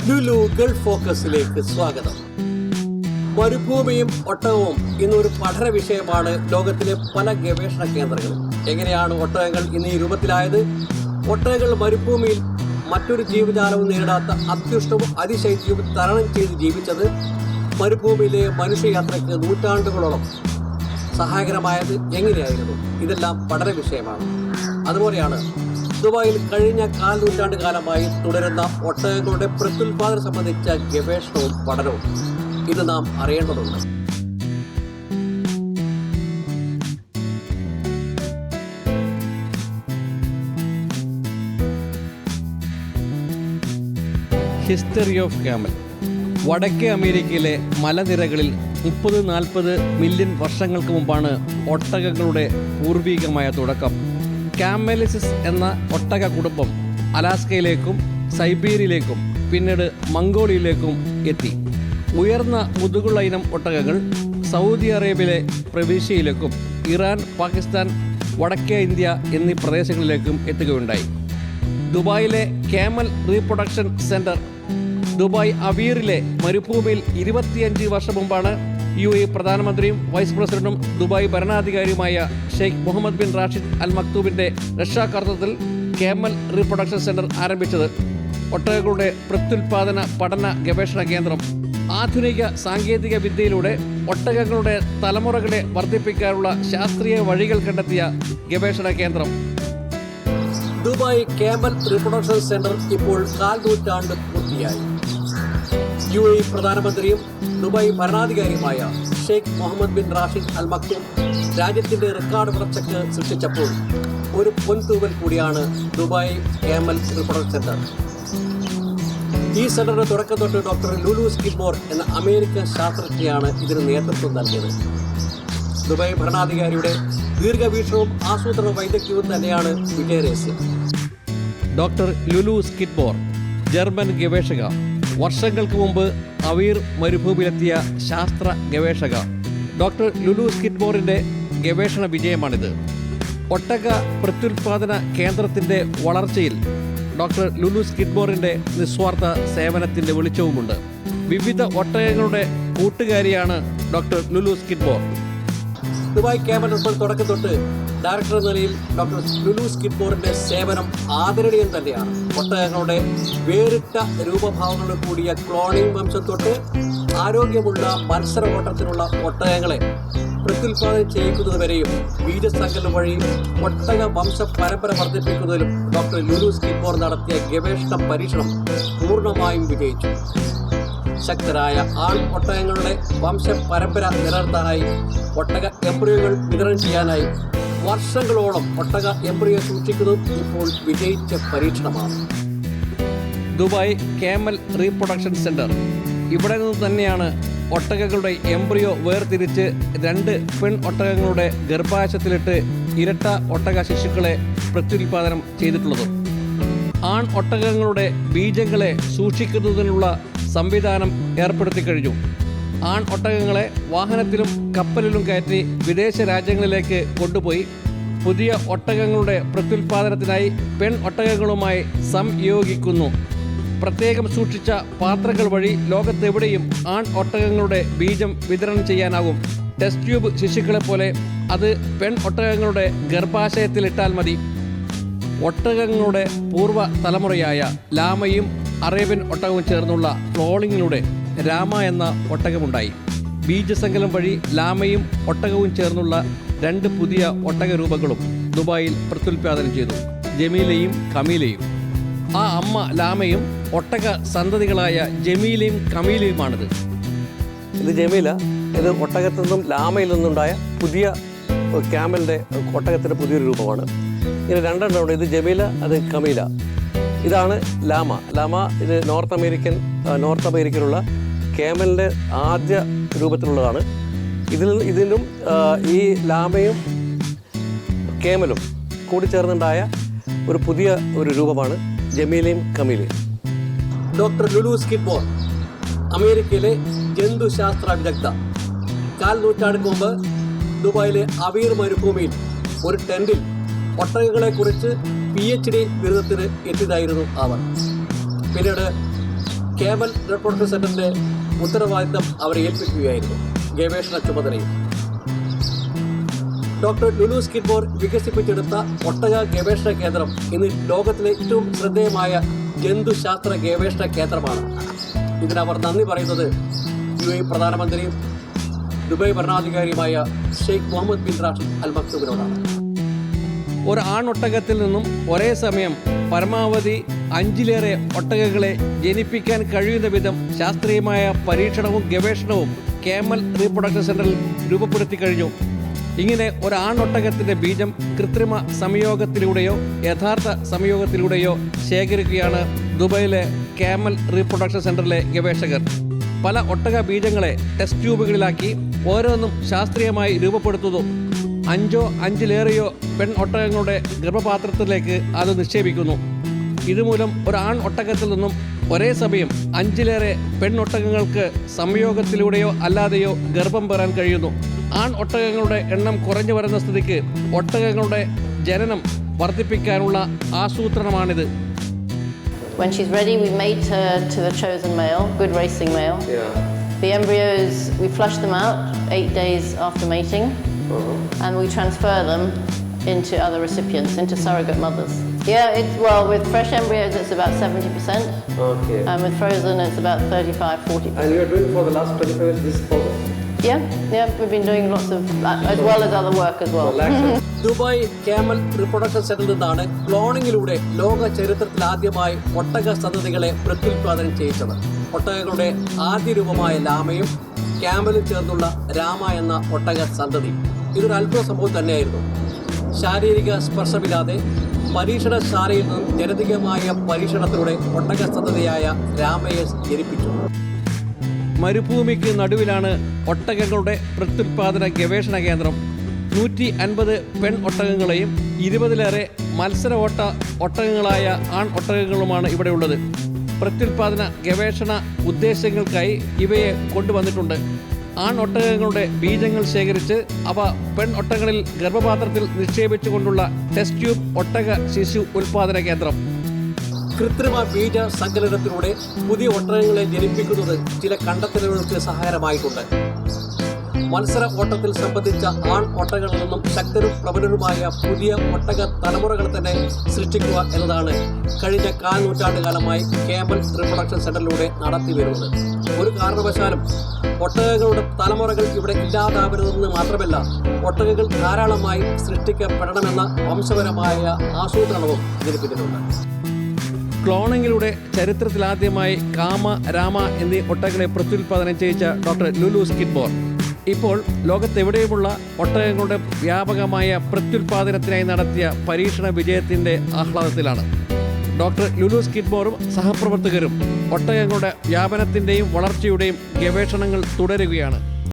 Lulu Gulf ഫോക്കസിലേക്ക് സ്വാഗതം. മരുഭൂമിയും ഒട്ടകവും ഇന്നൊരു പഠന വിഷയമാണ് ലോകത്തിലെ പല ഗവേഷണ കേന്ദ്രങ്ങളും. എങ്ങനെയാണ് ഒട്ടകങ്ങൾ ഇന്ന് ഈ രൂപത്തിലായത്? ഒട്ടകങ്ങൾ മരുഭൂമിയിൽ മറ്റൊരു ജീവജാലവും നേരിടാത്ത അത്യുഷ്ടവും അതിശൈത്യവും തരണം ചെയ്ത് ജീവിച്ചത് മരുഭൂമിയിലെ മനുഷ്യയാത്രയ്ക്ക് നൂറ്റാണ്ടുകളോളം സഹായകരമായത് എങ്ങനെയായിരുന്നു? ഇതെല്ലാം പഠന വിഷയമാണ്. അതുപോലെയാണ് ദുബായിൽ കഴിഞ്ഞ 4 നൂറ്റാണ്ട് കാലമായി തുടരുന്ന ഒട്ടകങ്ങളുടെ പ്രത്യുൽപാദനം സംബന്ധിച്ച ഗവേഷണവും പഠനവും. ഇത് നാം അറിയേണ്ടതുണ്ട്. History of camel. വടക്കേ അമേരിക്കയിലെ മലനിരകളിൽ 30-40 മില്യൺ വർഷങ്ങൾക്ക് മുമ്പാണ് ഒട്ടകങ്ങളുടെ പൂർവികമായ തുടക്കം. ക്യാമലിസിസ് എന്ന ഒട്ടക കുടുംബം അലാസ്കയിലേക്കും സൈബീരിയയിലേക്കും പിന്നീട് മംഗോളിയയിലേക്കും എത്തി. ഉയർന്ന മുതുകുള്ള ഇനം ഒട്ടകങ്ങൾ സൗദി അറേബ്യയിലെ പ്രവിശ്യയിലേക്കും ഇറാൻ, പാകിസ്ഥാൻ, വടക്കേ ഇന്ത്യ എന്നീ പ്രദേശങ്ങളിലേക്കും എത്തുകയുണ്ടായി. ദുബായിലെ ക്യാമൽ റീപ്രൊഡക്ഷൻ സെൻറ്റർ ദുബായ് അവീറിലെ മരുഭൂമിയിൽ 25 വർഷം മുമ്പാണ് UAE പ്രധാനമന്ത്രിയും വൈസ് പ്രസിഡന്റും ദുബായ് ഭരണാധികാരിയുമായ Sheikh Mohammed bin Rashid Al മക്തൂമിൻ്റെ രക്ഷാകർതൃത്വത്തിൽ ക്യാമൽ റീപ്രൊഡക്ഷൻ സെൻറ്റർ ആരംഭിച്ചത്. ഒട്ടകങ്ങളുടെ പ്രത്യുൽപാദന പഠന ഗവേഷണ കേന്ദ്രം. ആധുനിക സാങ്കേതിക വിദ്യയിലൂടെ ഒട്ടകങ്ങളുടെ തലമുറകളെ വർദ്ധിപ്പിക്കാനുള്ള ശാസ്ത്രീയ വഴികൾ കണ്ടെത്തിയ ഗവേഷണ കേന്ദ്രം. ദുബായ് ക്യാമൽ റീപ്രൊഡക്ഷൻ സെൻറ്റർ ഇപ്പോൾ 4 നൂറ്റാണ്ട് പൂർത്തിയായി. UAE പ്രധാനമന്ത്രിയും ദുബായ് ഭരണാധികാരിയുമായ Sheikh Mohammed bin Rashid Al Maktoum രാജ്യത്തിൻ്റെ റെക്കോർഡ് വളർച്ചയ്ക്ക് സൃഷ്ടിച്ചപ്പോൾ ഒരു പൊൻതൂവൽ കൂടിയാണ് ദുബായ് ക്യാമൽ റീപ്രൊഡക്ഷൻ സെൻറ്റർ. ഈ സെൻറ്ററിൻ്റെ തുടക്കം തൊട്ട് ഡോക്ടർ ലുലു സ്കിഡ്മോർ എന്ന അമേരിക്കൻ ശാസ്ത്രജ്ഞയാണ് ഇതിന് നേതൃത്വം നൽകിയത്. ദുബായ് ഭരണാധികാരിയുടെ ദീർഘവീക്ഷണവും ആസൂത്രണ വൈദഗ്ധ്യവും തന്നെയാണ് വിജയരഹസ്യം. ഡോക്ടർ ലുലു സ്കിഡ്മോർ, ജർമ്മൻ ഗവേഷക, വർഷങ്ങൾക്ക് മുമ്പ് അവീർ മരുഭൂമിയിലെത്തിയ ശാസ്ത്ര ഗവേഷക. ഡോക്ടർ ലുലു സ്കിഡ്മോറിൻ്റെ ഗവേഷണ വിജയമാണിത്. ഒട്ടക പ്രത്യുൽപാദന കേന്ദ്രത്തിൻ്റെ വളർച്ചയിൽ ഡോക്ടർ ലുലു സ്കിഡ്മോറിൻ്റെ നിസ്വാർത്ഥ സേവനത്തിൻ്റെ വെളിച്ചവുമുണ്ട്. വിവിധ ഒട്ടകങ്ങളുടെ കൂട്ടുകാരിയാണ് ഡോക്ടർ ലുലു സ്കിഡ്മോർ. ദുബായ് ക്യാമൽ തുടക്കം തൊട്ട് ഡയറക്ടർ എന്ന നിലയിൽ ഡോക്ടർ ലുലു സ്കിഡ്മോറിൻ്റെ സേവനം ആദരണീയം തന്നെയാണ്. ഒട്ടകങ്ങളുടെ വേറിട്ട രൂപഭാവങ്ങളോട് കൂടിയ ക്ലോണിംഗ് വംശം തൊട്ട് ആരോഗ്യമുള്ള മത്സര ഓട്ടത്തിനുള്ള ഒട്ടകങ്ങളെ പ്രത്യുൽപാദനം ചെയ്യിക്കുന്നതുവരെയും ബീജസങ്കലനം വഴി ഒട്ടക വംശ പരമ്പര വർദ്ധിപ്പിക്കുന്നതിലും ഡോക്ടർ ലുലു സ്കിഡ്മോർ നടത്തിയ ഗവേഷണ പരീക്ഷണം പൂർണ്ണമായും വിജയിച്ചു. ശക്തരായ ആൺ ഒട്ടകങ്ങളുടെ വംശ പരമ്പര നിലനിർത്താനായി ഒട്ടക എംബ്രിയോകൾ വിതരണം ചെയ്യാനായി വർഷങ്ങളോളം ഒട്ടക എംബ്രിയോ സൂക്ഷിക്കുന്നതും ഇപ്പോൾ വിജയിച്ച പരീക്ഷണമാണ്. Dubai camel reproduction centre. ഇവിടെ നിന്ന് തന്നെയാണ് ഒട്ടകങ്ങളുടെ എംബ്രിയോ വേർതിരിച്ച് 2 പെൺ ഒട്ടകങ്ങളുടെ ഗർഭാശയത്തിലിട്ട് ഇരട്ട ഒട്ടക ശിശുക്കളെ പ്രത്യുൽപാദനം ചെയ്തിട്ടുള്ളത്. ആൺ ഒട്ടകങ്ങളുടെ ബീജങ്ങളെ സൂക്ഷിക്കുന്നതിനുള്ള സംവിധാനം ഏർപ്പെടുത്തി കഴിഞ്ഞു. ആൺ ഒട്ടകങ്ങളെ വാഹനത്തിലും കപ്പലിലും കയറ്റി വിദേശ രാജ്യങ്ങളിലേക്ക് കൊണ്ടുപോയി പുതിയ ഒട്ടകങ്ങളുടെ പ്രത്യുൽപാദനത്തിനായി പെൺ ഒട്ടകങ്ങളുമായി സംയോഗിക്കുന്നു. പ്രത്യേകം സൂക്ഷിച്ച പാത്രങ്ങൾ വഴി ലോകത്തെവിടെയും ആൺ ഒട്ടകങ്ങളുടെ ബീജം വിതരണം ചെയ്യാനാകും. ടെസ്റ്റ് ട്യൂബ് ശിശുക്കളെ പോലെ അത് പെൺ ഒട്ടകങ്ങളുടെ ഗർഭാശയത്തിലിട്ടാൽ മതി. ഒട്ടകങ്ങളുടെ പൂർവ്വ തലമുറയായ ലാമയും അറേബ്യൻ ഒട്ടകവും ചേർന്നുള്ള ക്ലോണിങ്ങിലൂടെ രാമ എന്ന ഒട്ടകമുണ്ടായി. ബീജസങ്കലനം വഴി ലാമയും ഒട്ടകവും ചേർന്നുള്ള 2 പുതിയ ഒട്ടക രൂപങ്ങളും ദുബായിൽ പ്രത്യുൽപാദനം ചെയ്തു, ജമീലയും കമീലയും. ആ അമ്മ ലാമയും ഒട്ടക സന്തതികളായ ജമീലയും കമീലയുമാണിത്. ഇത് ജമീല, ഇത് ഒട്ടകത്തിൽ നിന്നും ലാമയിൽ നിന്നുണ്ടായ പുതിയ ക്യാമലിൻ്റെ ഒട്ടകത്തിൻ്റെ പുതിയൊരു രൂപമാണ്. ഇങ്ങനെ 2 എണ്ണമുണ്ട്. ഇത് ജമീല, അത് കമീല. ഇതാണ് ലാമ. ഇത് നോർത്ത് അമേരിക്കയിലുള്ള ക്യാമലിൻ്റെ ആദ്യ രൂപത്തിലുള്ളതാണ്. ഇതിനും ഈ ലാമയും ക്യാമലും കൂടി ചേർന്നുണ്ടായ ഒരു പുതിയ രൂപമാണ് ജമീലയും കമീലയും. ഡോക്ടർ ലുലു സ്കിഡ്മോർ അമേരിക്കയിലെ ജന്തുശാസ്ത്ര വിദഗ്ധ. 4 നൂറ്റാണ്ടിന് മുമ്പ് ദുബായിലെ അവീർ മരുഭൂമിയിൽ ഒരു ടെൻറ്റിൽ ഒട്ടകങ്ങളെക്കുറിച്ച് PhD ബിരുദത്തിന് എത്തിയതായിരുന്നു അവർ. പിന്നീട് കേമൽ റിപ്രൊഡക്ഷൻ സെന്ററിന്റെ ഉത്തരവാദിത്തം അവരെ ഏൽപ്പിക്കുകയായിരുന്നു, ഗവേഷണ ചുമതലയും. ഡോക്ടർ ലുലു സ്കിഡ്മോർ വികസിപ്പിച്ചെടുത്ത ഒട്ടക ഗവേഷണ കേന്ദ്രം ഇന്ന് ലോകത്തിലെ ഏറ്റവും ശ്രദ്ധേയമായ ജന്തുശാസ്ത്ര ഗവേഷണ കേന്ദ്രമാണ്. ഇതിനവർ നന്ദി പറയുന്നത് UAE പ്രധാനമന്ത്രിയും ദുബായ് ഭരണാധികാരിയുമായ Sheikh Mohammed bin Rashid Al മക്തൂമിനോടാണ്. ഒരു ആണൊട്ടകത്തിൽ നിന്നും ഒരേ സമയം പരമാവധി 5-ലേറെ ഒട്ടകങ്ങളെ ജനിപ്പിക്കാൻ കഴിയുന്ന വിധം ശാസ്ത്രീയമായ പരീക്ഷണവും ഗവേഷണവും കേമൽ റീപ്രൊഡക്ഷൻ സെന്ററിൽ രൂപപ്പെടുത്തി കഴിഞ്ഞു. ഇങ്ങനെ ഒരു ആണൊട്ടകത്തിൻ്റെ ബീജം കൃത്രിമ സംയോഗത്തിലൂടെയോ യഥാർത്ഥ സംയോഗത്തിലൂടെയോ ശേഖരിക്കുകയാണ് ദുബായിലെ കേമൽ റീപ്രൊഡക്ഷൻ സെന്ററിലെ ഗവേഷകർ. പല ഒട്ടക ബീജങ്ങളെ ടെസ്റ്റ് ട്യൂബുകളിലാക്കി ഓരോന്നും ശാസ്ത്രീയമായി രൂപപ്പെടുത്തുന്നു. 5-ലേറെയോ പെൺ ഒട്ടകങ്ങളുടെ ഗർഭപാത്രത്തിലേക്ക് അത് നിക്ഷേപിക്കുന്നു. ഇതുമൂലം ഒരു ആൺ ഒട്ടകത്തിൽ നിന്നും ഒരേ സമയം 5-ലേറെ പെണ്ണൊട്ടകങ്ങൾക്ക് സംയോഗത്തിലൂടെയോ അല്ലാതെയോ ഗർഭം പെറാൻ കഴിയുന്നു. ആൺ ഒട്ടകങ്ങളുടെ എണ്ണം കുറഞ്ഞു വരുന്ന സ്ഥിതിക്ക് ഒട്ടകങ്ങളുടെ ജനനം വർദ്ധിപ്പിക്കാനുള്ള ആസൂത്രണമാണിത്. When she's ready, we mate her to the chosen male, good racing male. The embryos, we flush them out 8 days after mating, and we transfer them into other recipients, into surrogate mothers. With fresh embryos it's about 70%. Okay. And with frozen it's about 35-40%. And you're doing for the last 25 years this program? Yeah, we've been doing lots of, as well as other work as well. Dubai camel reproduction സെന്ററിൽ നിന്നാണ് ക്ലോണിങ്ങിലൂടെ ലോക ചരിത്രത്തിൽ ആദ്യമായി ഒട്ടക സന്തതികളെ പ്രത്യുൽപാദനം ചെയ്യിച്ചത്. ഒട്ടകങ്ങളുടെ ആദ്യ രൂപമായ ലാമയും ക്യാമലും ചേർന്നുള്ള രാമ എന്ന ഒട്ടക സന്തതി. ഇതൊരു അത്ഭുത സംഭവം തന്നെയായിരുന്നു. ശാരീരിക സ്പർശമില്ലാതെ പരീക്ഷണശാലയിൽ നിന്നും ജനിതകമായ പരീക്ഷണത്തിലൂടെ ഒട്ടക സന്തതിയായ രാമയെ ജനിപ്പിച്ചു. മരുഭൂമിക്ക് നടുവിലാണ് ഒട്ടകങ്ങളുടെ പ്രത്യുൽപാദന ഗവേഷണ കേന്ദ്രം. 150 പെൺ ഒട്ടകങ്ങളെയും 20-ലേറെ മത്സര ഒട്ടകങ്ങളായ ആൺ ഒട്ടകങ്ങളുമാണ് ഇവിടെയുള്ളത്. പ്രത്യുൽപാദന ഗവേഷണ ഉദ്ദേശങ്ങൾക്കായി ഇവയെ കൊണ്ടുവന്നിട്ടുണ്ട്. ആൺ ഒട്ടകങ്ങളുടെ ബീജങ്ങൾ ശേഖരിച്ച് അവ പെൺ ഒട്ടകങ്ങളിൽ ഗർഭപാത്രത്തിൽ നിക്ഷേപിച്ചുകൊണ്ടുള്ള ടെസ്റ്റ് ട്യൂബ് ഒട്ടക ശിശു ഉൽപാദന കേന്ദ്രം. കൃത്രിമ ബീജ സങ്കലനത്തിലൂടെ പുതിയ ഒട്ടകങ്ങളെ ജനിപ്പിക്കുന്നത് ചില കണ്ടെത്തലുകൾക്ക് സഹായകമായിട്ടുണ്ട്. മത്സര ഓട്ടത്തിൽ സംബന്ധിച്ച ആൺ ഒട്ടകങ്ങളിൽ നിന്നും ശക്തരും പ്രബലരുമായ പുതിയ ഒട്ടക തലമുറകൾ തന്നെ സൃഷ്ടിക്കുക എന്നതാണ് കഴിഞ്ഞ 4 നൂറ്റാണ്ട് കാലമായി കേമൽ റിപ്രൊഡക്ഷൻ സെന്ററിലൂടെ നടത്തി വരുന്നത്. ഒരു കാരണവശാലും ഒട്ടകങ്ങളുടെ തലമുറകൾ ഇവിടെ ഇല്ലാതാവരുതെന്ന് മാത്രമല്ല, ഒട്ടകങ്ങൾ ധാരാളമായി സൃഷ്ടിക്കപ്പെടണമെന്ന വംശപരമായ ആസൂത്രണവും ഇതിന് പിന്നിലുണ്ട്. ക്ലോണിങ്ങിലൂടെ ചരിത്രത്തിലാദ്യമായി കാമ, രാമ എന്നീ ഒട്ടകങ്ങളെ പ്രത്യുൽപാദനം ചെയ്യിച്ച ഡോക്ടർ ലുലു സ്കിഡ്മോർ ഇപ്പോൾ ലോകത്തെവിടെയുമുള്ള ഒട്ടകങ്ങളുടെ വ്യാപകമായ പ്രത്യുൽപാദനത്തിനായി നടത്തിയ പരീക്ഷണ വിജയത്തിൻ്റെ ആഹ്ലാദത്തിലാണ്. ഡോക്ടർ ലുലു സ്കിഡ്മോറും സഹപ്രവർത്തകരും ഒട്ടകങ്ങളുടെ വ്യാപനത്തിൻ്റെയും വളർച്ചയുടെയും ഗവേഷണങ്ങൾ തുടരുകയാണ്.